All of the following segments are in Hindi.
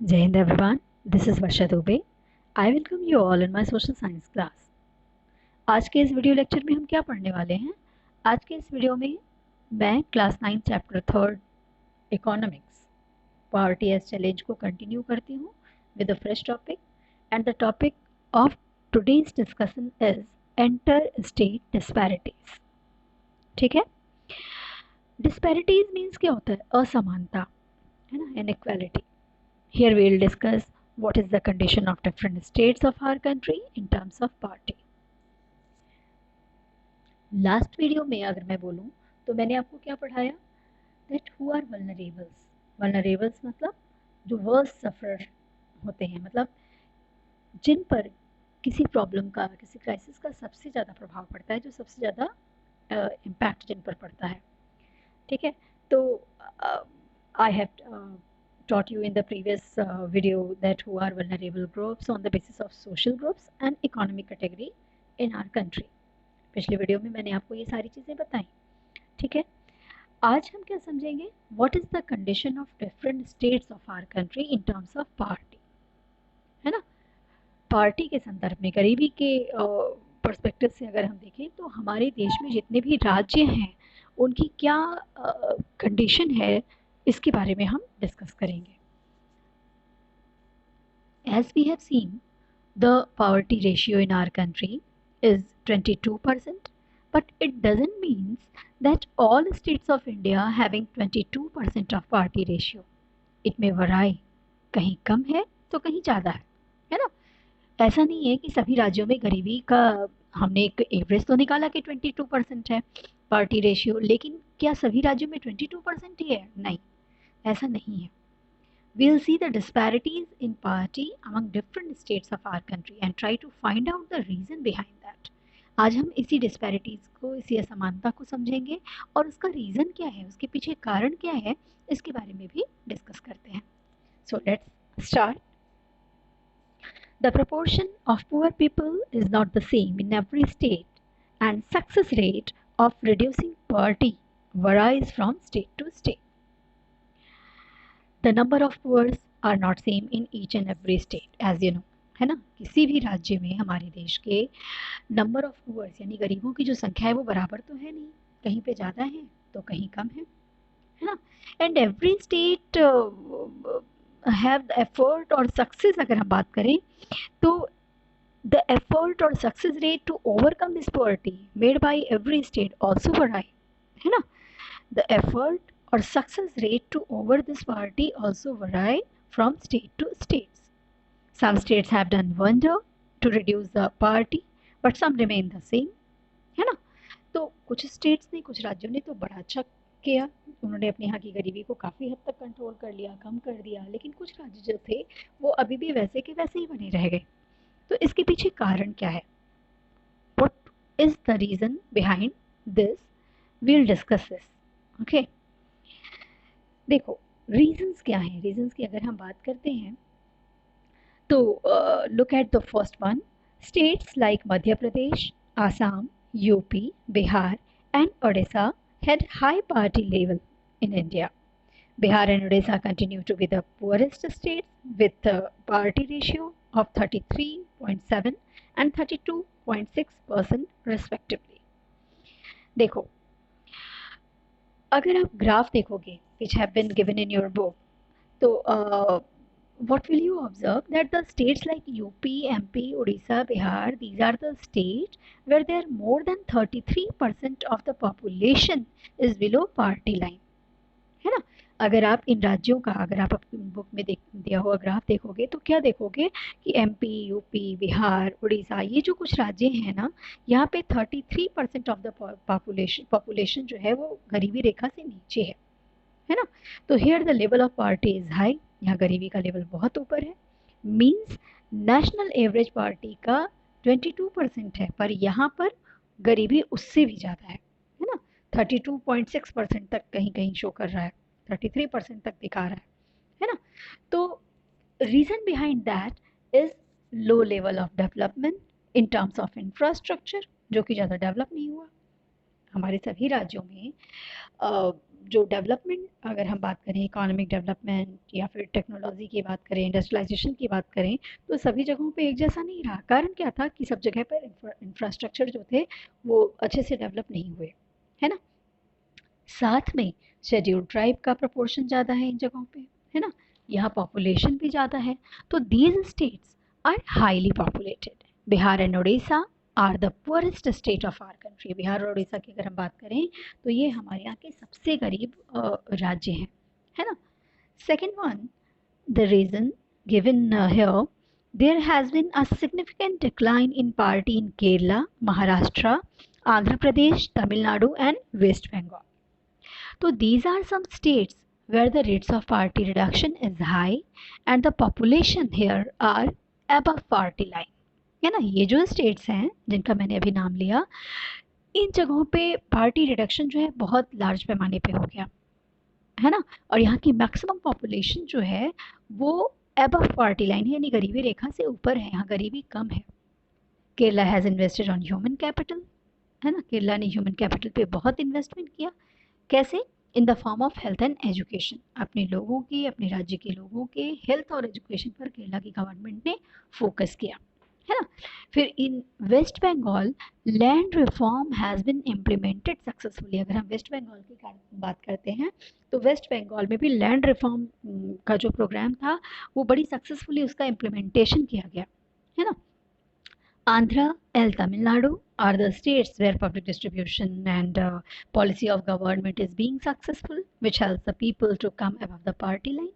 Jai Hind everyone, this is Varsha Dubey. I welcome you all in my social science class. आज के इस वीडियो लेक्चर में हम क्या पढ़ने वाले हैं? आज के इस वीडियो में मैं class 9 chapter 3 economics poverty as challenge को कंटिन्यू करती हूँ with a fresh topic and the topic of today's discussion is inter state disparities. ठीक है, डिस्पैरिटीज मीन्स क्या होता है? असमानता, है ना, inequality. Here we will discuss what is the condition of different states of our country in terms of poverty. Last video में अगर मैं बोलूं तो मैंने आपको क्या पढ़ाया? That who are vulnerables. Vulnerables मतलब जो worst sufferer होते हैं, मतलब जिन पर किसी प्रॉब्लम का, किसी क्राइसिस का सबसे ज़्यादा प्रभाव पड़ता है, जो सबसे ज़्यादा इम्पैक्ट जिन पर पड़ता है. ठीक है, तो I have taught you in the previous video that who are vulnerable groups on the basis of social groups and economic category in our country. पिछले वीडियो में मैंने आपको ये सारी चीज़ें बताई. ठीक है, आज हम क्या समझेंगे? What is the condition of different states of our country in terms of party, है ना. पार्टी के संदर्भ में, गरीबी के पर्सपेक्टिव से अगर हम देखें तो हमारे देश में जितने भी राज्य हैं उनकी क्या कंडीशन है, इसके बारे में हम डिस्कस करेंगे. As we have seen, the poverty ratio in our country is 22%, but it doesn't mean that all states of India having 22% of poverty ratio. It may vary. कहीं कम है तो कहीं ज़्यादा है ना. ऐसा नहीं है कि सभी राज्यों में गरीबी का हमने एक एवरेज तो निकाला कि 22% है पार्टी रेशियो, लेकिन क्या सभी राज्यों में 22% ही है? नहीं, ऐसा नहीं है. We'll see the disparities in poverty among different states of our country and try to find out the reason behind that. आज हम इसी disparities को, इसी असमानता को समझेंगे और उसका रीज़न क्या है, उसके पीछे कारण क्या है, इसके बारे में भी डिस्कस करते हैं. So let's start. The proportion of poor people is not the same in every state and success rate of reducing poverty varies from state to state. The number of poor are not same in each and every state, as you know, है ना. किसी भी राज्य में हमारे देश के नंबर ऑफ पुअर्स यानी गरीबों की जो संख्या है वो बराबर तो है नहीं, कहीं पे ज़्यादा है तो कहीं कम है ना. And every state have effort और सक्सेस, अगर हम बात करें तो द एफर्ट और success rate to overcome this poverty made by every state also vary, है ना. The effort or success rate to over this poverty also vary from state to states. Some states have done wonder to reduce the poverty, but some remain the same, है ना. तो कुछ स्टेट्स ने, कुछ राज्यों ने तो बड़ा अच्छा किया, उन्होंने अपने यहाँ की गरीबी को काफ़ी हद तक कंट्रोल कर लिया, कम कर दिया, लेकिन कुछ राज्य जो थे वो अभी भी वैसे के वैसे ही बने रह गए. तो इसके पीछे कारण क्या है? What is the reason behind this? We'll discuss this. Okay. देखो, रीजंस क्या हैं? रीजंस की अगर हम बात करते हैं तो look at the first one. States like Madhya Pradesh, Assam, UP, Bihar and Odisha had high poverty level in India. Bihar and Odisha continue to be the poorest states with a poverty ratio of 33.7 and 32.6% respectively. देखो, अगर आप ग्राफ देखोगे which have been given in your book, तो what will you observe? That the states like UP, MP, Odisha, Bihar, these are the states where there more than 33% of the population is below poverty line, है ना. अगर आप इन राज्यों का, अगर आप अपनी बुक में दिया हुआ ग्राफ देखोगे तो क्या देखोगे कि MP, UP, बिहार, उड़ीसा, ये जो कुछ राज्य हैं ना, यहाँ पे 33% ऑफ द पॉपुलेशन जो है वो गरीबी रेखा से नीचे है ना. तो here the level of poverty is high, यहाँ गरीबी का लेवल बहुत ऊपर है. मीन्स नेशनल एवरेज पॉवर्टी का 22% है, पर यहाँ पर गरीबी उससे भी ज़्यादा है ना. 32.6% तक कहीं कहीं शो कर रहा है, 33% तक दिखा रहा है ना. तो reason behind that is low level of development in terms of infrastructure, जो कि ज़्यादा डेवलप नहीं हुआ. हमारे सभी राज्यों में जो डेवलपमेंट अगर हम बात करें इकोनॉमिक डेवलपमेंट या फिर टेक्नोलॉजी की बात करें, इंडस्ट्रियलाइजेशन की बात करें, तो सभी जगहों पे एक जैसा नहीं रहा। कारण क्या था कि सब जगह पर इंफ्रास्ट्रक्चर जो थे वो अच्छे से डेवलप नहीं हुए, है ना। साथ में शेड्यूल्ड ट्राइब का प्रोपोर्शन ज़्यादा है इन जगहों पे, है ना। यहाँ पॉपुलेशन भी ज़्यादा है। तो these states are highly populated. Bihar and Orissa are the poorest state of our country. Bihar और उड़ीसा की अगर हम बात करें तो ये हमारे यहाँ के सबसे गरीब राज्य हैं, है ना। Second one, the reason given here, there has been a significant decline in party in Kerala, Maharashtra, Andhra Pradesh, Tamil Nadu, and West Bengal. So these are some states where the rates of party reduction is high and the population here are above party line, है ना। ये जो स्टेट्स हैं जिनका मैंने अभी नाम लिया, इन जगहों पे पार्टी रिडक्शन जो है बहुत लार्ज पैमाने पे हो गया, है ना। और यहाँ की मैक्सिमम पॉपुलेशन जो है वो अबव पार्टी लाइन है, यानी गरीबी रेखा से ऊपर है, यहाँ गरीबी कम है। Kerala has invested on human capital, है ना। केरला ने ह्यूमन कैपिटल पे बहुत इन्वेस्टमेंट किया। कैसे? In the form of health and education. अपने लोगों की, अपने राज्य के लोगों के हेल्थ और एजुकेशन पर केरला की गवर्नमेंट ने फोकस किया, है ना। फिर in west Bengal land reform has been implemented successfully. अगर हम वेस्ट बंगाल की बात करते हैं तो वेस्ट बंगाल में भी लैंड रिफॉर्म का जो प्रोग्राम था वो बड़ी सक्सेसफुली उसका इम्प्लीमेंटेशन किया गया, है ना। Andhra and Tamil Nadu are the states where public distribution and policy of government is being successful, which helps the people to come above the party line,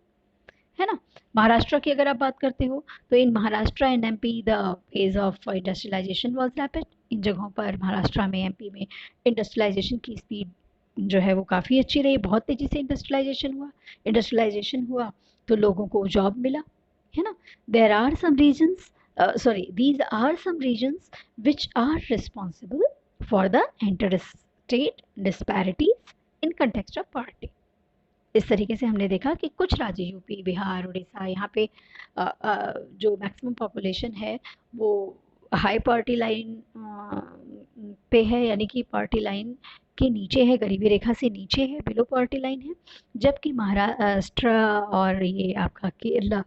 है ना। महाराष्ट्र की अगर आप बात करते हो तो in Maharashtra and MP the phase of industrialisation was rapid. इन जगहों पर महाराष्ट्र में, एमपी में इंडस्ट्रियलाइजेशन की स्पीड जो है वो काफ़ी अच्छी रही, बहुत तेज़ी से इंडस्ट्रियलाइजेशन हुआ तो लोगों को जॉब मिला, है ना। There are some reasons these are some regions which are responsible for the interstate disparities in context of party. इस तरीके से हमने देखा कि कुछ राज्य यूपी, बिहार, उड़ीसा, यहाँ पे जो मैक्सिमम पॉपुलेशन है वो हाई पार्टी लाइन पे है, यानी कि पार्टी लाइन के नीचे है, गरीबी रेखा से नीचे है, बिलो पार्टी लाइन है। जबकि महाराष्ट्र और ये आपका केरला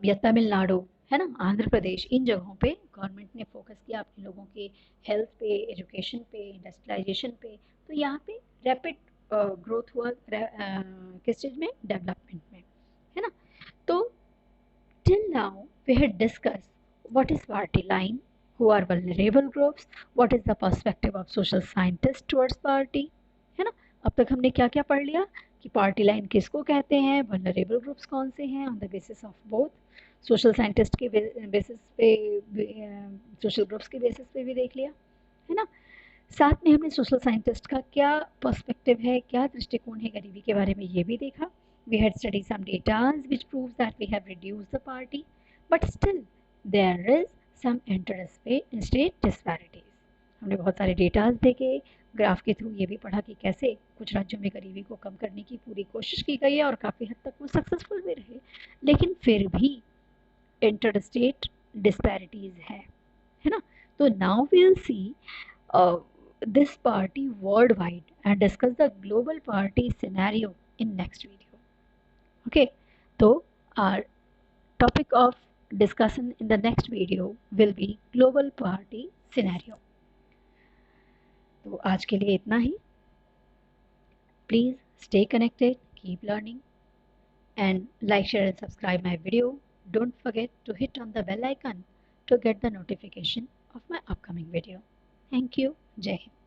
या तमिलनाडु, है ना, आंध्र प्रदेश, इन जगहों पे गवर्नमेंट ने फोकस किया अपने लोगों के हेल्थ पे, एजुकेशन पे, इंडस्ट्रियलाइजेशन पे। तो यहाँ पे रैपिड ग्रोथ हुआ किस चीज़ में? डेवलपमेंट में, है ना। तो till now we had discussed what is party line, who are vulnerable groups, what is the perspective of social scientists towards party, है ना। अब तक हमने क्या क्या पढ़ लिया कि पार्टी लाइन किसको कहते हैं, वल्नरेबल ग्रुप्स कौन से हैं, on the basis of both social scientist के बेसिस पे, सोशल ग्रुप्स के बेसिस पे भी देख लिया, है ना। साथ में हमने सोशल साइंटिस्ट का क्या पर्सपेक्टिव है, क्या दृष्टिकोण है गरीबी के बारे में, ये भी देखा। We had studied some data which proves that we have reduced the party, but still there is some interstate disparities. हमने बहुत सारे डेटाज देखे, ग्राफ के थ्रू ये भी पढ़ा कि कैसे कुछ राज्यों में गरीबी को कम करने की पूरी कोशिश की गई है और काफ़ी हद तक वो सक्सेसफुल भी रहे, लेकिन फिर भी इंटरस्टेट डिस्पैरिटीज़ है ना। तो now we will see this party worldwide and discuss the global party scenario in next video. Okay, so our topic of discussion in the next video will be global party scenario. तो आज के लिए इतना ही. Please stay connected, keep learning, and like, share and subscribe my video. Don't forget to hit on the bell icon to get the notification of my upcoming video. Thank you. Jai Hind.